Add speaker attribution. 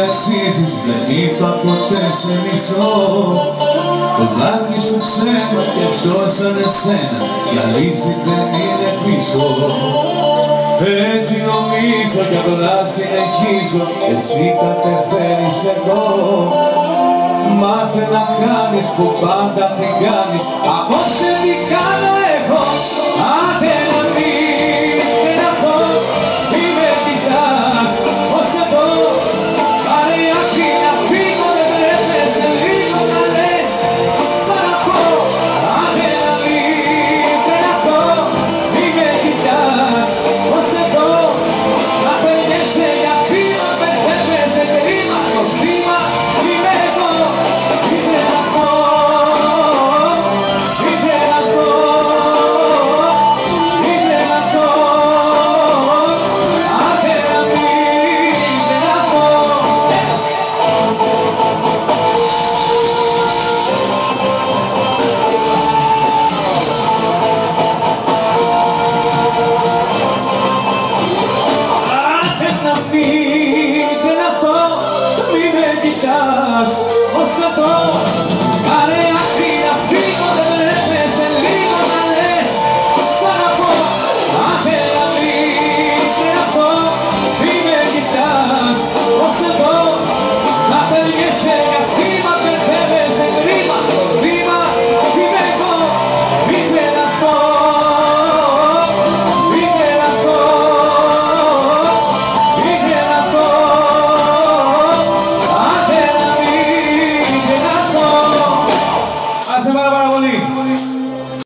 Speaker 1: αξίζεις, δεν είπα ποτέ σε μισό. Το δάκρυ σου ψέμα κι αυτό σαν εσένα, η λύση δεν είναι πίσω. Έτσι νομίζω κι απλά συνεχίζω, εσύ κατεφέρεις εδώ. Μάθε να κάνεις που πάντα την κάνεις, απόψε τι κάνω εγώ. Άντε να μην τρελαθώ, μη με κοιτάς ως εδώ. Πάρε άκρη να φύγω, δεν τρέπεσαι λίγο να λες σαν να πω. Άντε να μην τρελαθώ, μη με κοιτάς ως εδώ. Να περνέσαι για θύμα, μπερδεύεσαι κρίμα, το θύμα είμαι εγώ. Gracias para Bolí.